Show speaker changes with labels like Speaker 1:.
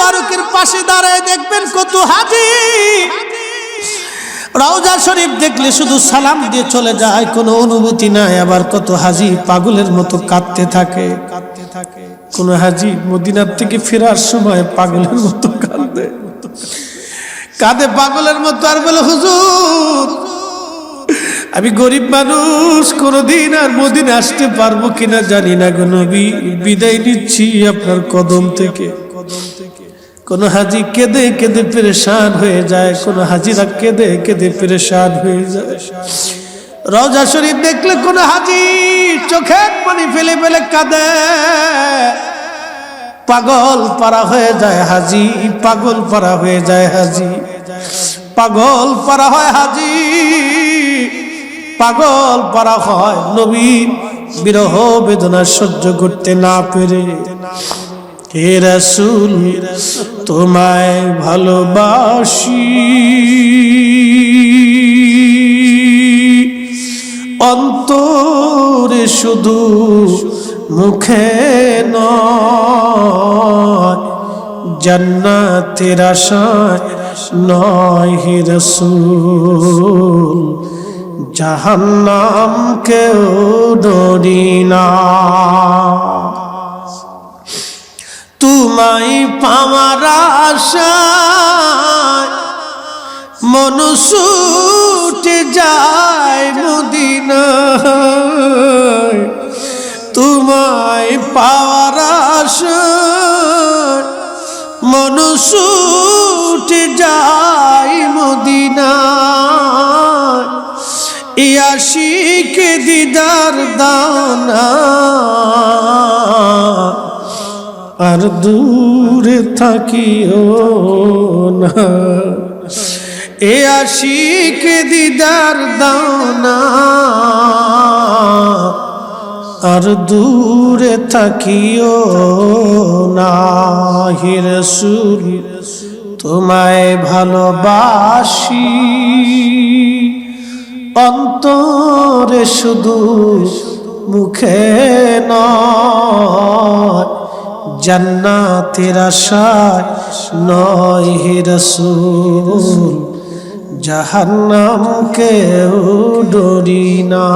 Speaker 1: মুবারকের পাশে দাঁড়ায় দেখবেন কত হাজি রওজা শরীফ দেখলে শুধু সালাম দিয়ে চলে যায়, কোনো অনুভূতি নাই। আবার কত হাজি পাগলের মতো কাঁদতে থাকে। কোন হাজি মদিনার থেকে ফেরার সময় পাগলের মতো কাঁদে পাগলের মতো, আর বলে হুজুর আমি গরিব মানুষ, কোনদিন আর মদিনা আসতে পারবো কিনা জানি না গো নবী, বিদায় নিচ্ছি আপনার কদম থেকে। কোন হাজি কেঁদে কেঁদে পেরেশান হয়ে যায়, কোন হাজিরা কেঁদে কেঁদে পেরেশান হয়ে যায়। রওজা শরীফ দেখলে কোন হাজি চোখের পানি ফেলে ফেলে কাঁদে, পাগল পারা হয়ে যায় হাজি, পাগল পারা হয়ে যায় হাজি, পাগল পারা হয় হাজি, পাগল পারা হয় নবীর বিরহ বেদনা সহ্য করতে না পেরে। হে রাসূল তোমায় ভালোবাসি, অন্তরে শুধু মুখে নয়, জান্নাতের আশায় নয় হে রাসূল, জাহান্নাম কেউ ডরি না। তোমায় পাওয়ার আশায় মন ছুটে যায় মদিনায়, তোমায় পাওয়ার আশায় মন ছুটে যায় মদিনায়, এই আশিকে দিদার দানা আর দূরে থাকিও না, এ আশিকে দিদার দানা আর দূরে থাকিও না। হে রাসূল তোমায় ভালোবাসি, অন্তরে শুধু মুখে নয়, জান্নাতের আশায় নয় হে রাসূল, জাহান্নাম কেউ ডরি না।